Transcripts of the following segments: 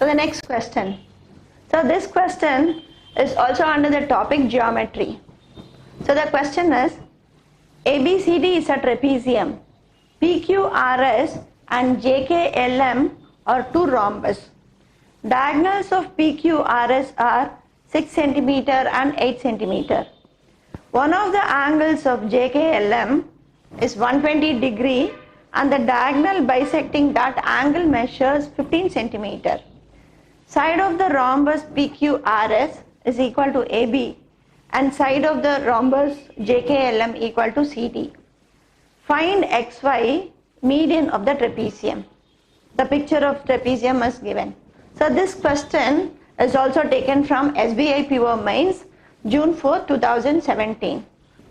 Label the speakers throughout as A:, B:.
A: So the next question. So this question is also under the topic geometry. So the question is, ABCD is a trapezium. PQRS and JKLM are two rhombus. Diagonals of PQRS are 6 cm and 8 cm. One of the angles of JKLM is 120 degree and the diagonal bisecting that angle measures 15 cm. Side of the rhombus PQRS is equal to AB and side of the rhombus JKLM equal to CD. Find XY, median of the trapezium. The picture of trapezium is given. So this question is also taken from SBI PO Mains, June 4, 2017.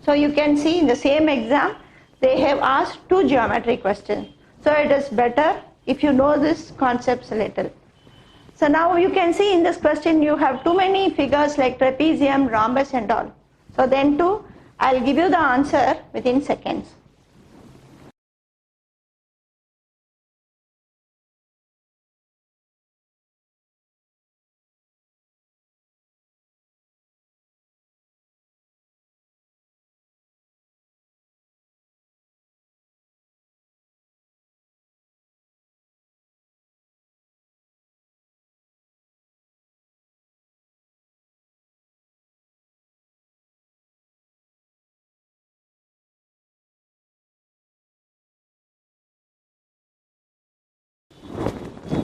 A: So you can see in the same exam, they have asked two geometry questions. So it is better if you know this concepts a little. So now you can see in this question you have too many figures like trapezium, rhombus and all. So then too, I'll give you the answer within seconds.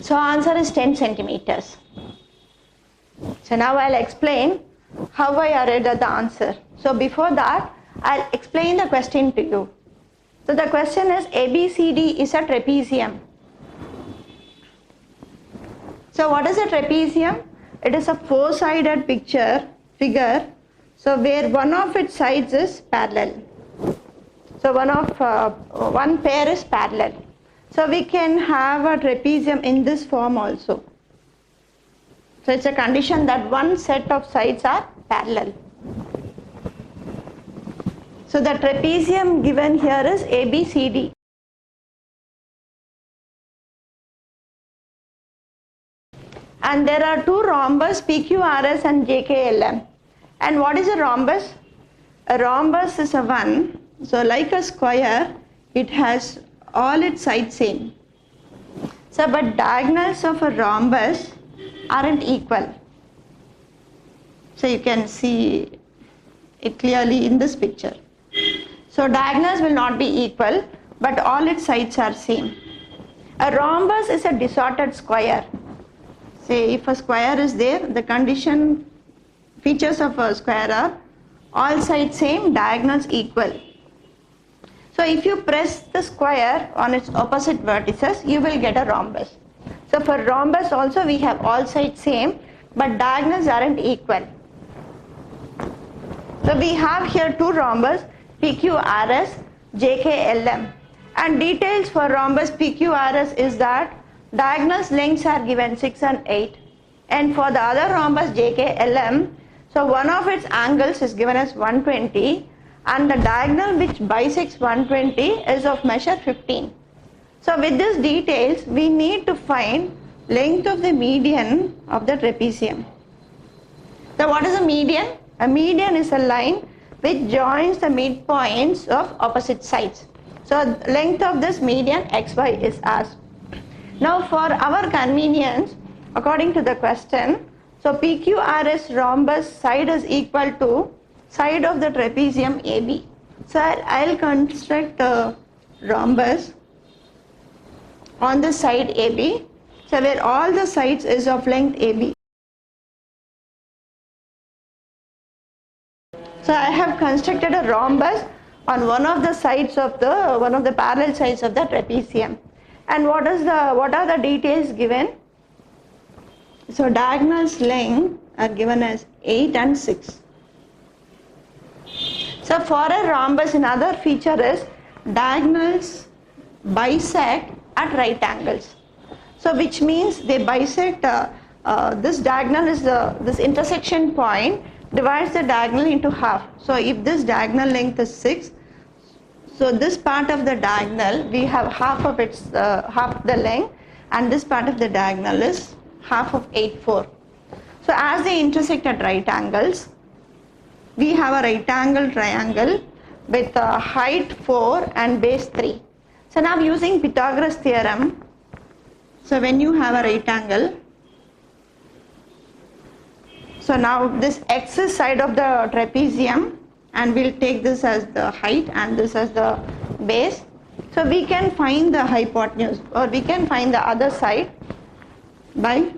A: So answer is 10 centimeters. So now I'll explain how I arrived at the answer. So before that, I'll explain the question to you. So the question is, ABCD is a trapezium. So what is a trapezium? It is a four-sided figure. So where one of its sides is parallel. So one pair is parallel. So we can have a trapezium in this form also. So it's a condition that one set of sides are parallel. So the trapezium given here is ABCD. And there are two rhombus, PQRS and JKLM. And what is a rhombus? A rhombus is a one. So like a square, it has all its sides same. So but diagonals of a rhombus aren't equal. So you can see it clearly in this picture. So diagonals will not be equal, but all its sides are same. A rhombus is a distorted square. Say if a square is there, the features of a square are all sides same, diagonals equal. So if you press the square on its opposite vertices, you will get a rhombus. So for rhombus also we have all sides same, but diagonals aren't equal. So we have here two rhombus, PQRS, JKLM. And details for rhombus PQRS is that diagonals lengths are given 6 and 8. And for the other rhombus JKLM, so one of its angles is given as 120. And the diagonal which bisects 120 is of measure 15. So with these details, we need to find length of the median of the trapezium. So what is a median? A median is a line which joins the midpoints of opposite sides. So length of this median xy is asked. Now for our convenience, according to the question, so PQRS rhombus side is equal to side of the trapezium AB. So I'll construct a rhombus on the side AB, so where all the sides is of length AB. So I have constructed a rhombus on one of the parallel sides of the trapezium. And what are the details given? So diagonals length are given as 8 and 6. So for a rhombus, another feature is diagonals bisect at right angles. So which means they bisect, this diagonal is this intersection point divides the diagonal into half. So if this diagonal length is 6, so this part of the diagonal we have half of its half the length, and this part of the diagonal is half of 8, 4. So as they intersect at right angles, we have a right angle triangle with a height 4 and base 3. So now using Pythagoras theorem, so when you have a right angle, so now this x is side of the trapezium, and we'll take this as the height and this as the base. So we can find the hypotenuse, or we can find the other side by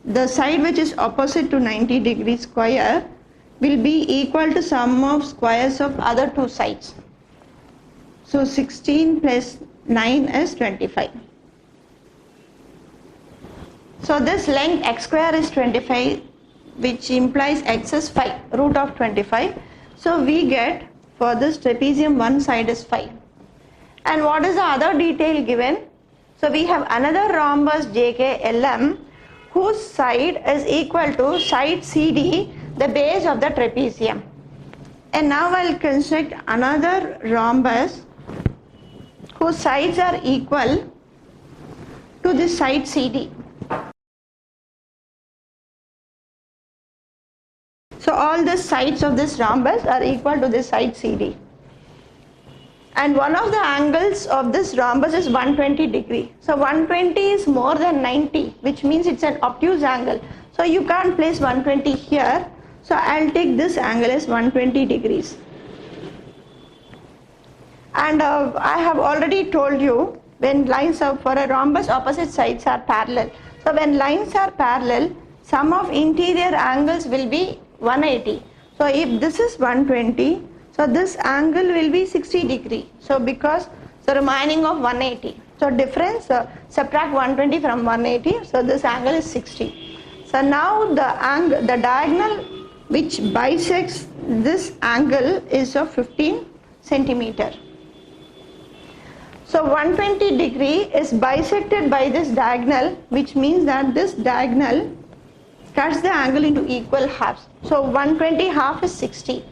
A: the side which is opposite to 90 degrees square will be equal to sum of squares of other two sides. So 16 plus 9 is 25. So this length x square is 25, which implies x is 5, root of 25. So we get for this trapezium one side is 5. And what is the other detail given? So we have another rhombus JKLM whose side is equal to side CD, the base of the trapezium. And now I'll construct another rhombus whose sides are equal to this side CD. So all the sides of this rhombus are equal to this side CD. And one of the angles of this rhombus is 120 degree. So 120 is more than 90, which means it's an obtuse angle. So you can't place 120 here. So I'll take this angle as 120 degrees. And I have already told you, when lines are for a rhombus, opposite sides are parallel. So when lines are parallel, sum of interior angles will be 180. So if this is 120, so this angle will be 60 degree. So because the remaining of 180. So difference, subtract 120 from 180. So this angle is 60. So now the diagonal which bisects this angle is of 15 centimeter. So 120 degree is bisected by this diagonal, which means that this diagonal cuts the angle into equal halves. So 120 half is 60.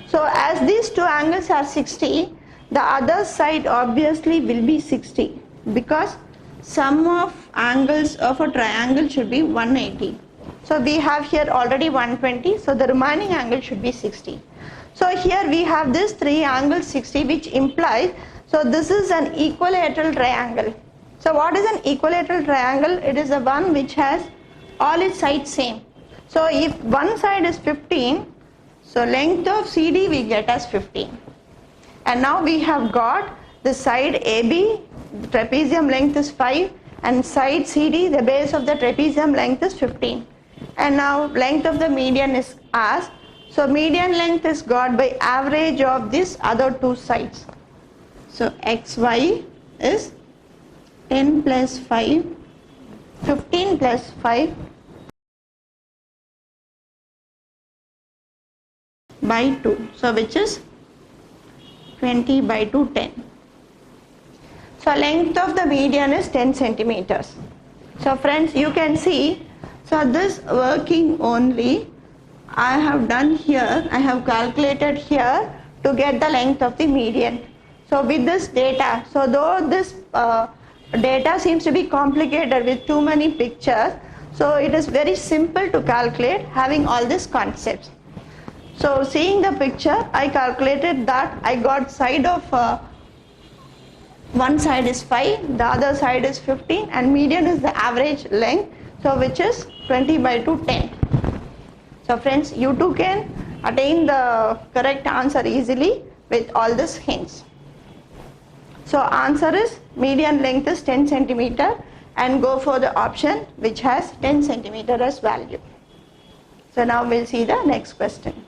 A: So as these two angles are 60, the other side obviously will be 60, because sum of angles of a triangle should be 180. So we have here already 120, so the remaining angle should be 60. So here we have this three angles 60, which implies, so this is an equilateral triangle. So what is an equilateral triangle? It is the one which has all its sides same. So if one side is 15, so length of CD we get as 15. And now we have got the side AB, the trapezium length is 5, and side CD, the base of the trapezium length is 15. And now length of the median is asked. So median length is got by average of these other two sides. So XY is 10 plus 5, 15 plus 5 by 2. So which is 20 by 2, 10. So length of the median is 10 centimeters. So friends, you can see, so this working only I have done here, I have calculated here to get the length of the median. So with this data, so though this data seems to be complicated with too many pictures, so it is very simple to calculate having all these concepts. So seeing the picture, I calculated that I got side of one side is 5, the other side is 15, and median is the average length, so which is 20 by 2, 10. So friends, you too can attain the correct answer easily with all these hints. So answer is median length is 10 centimeter, and go for the option which has 10 centimeter as value. So now we'll see the next question.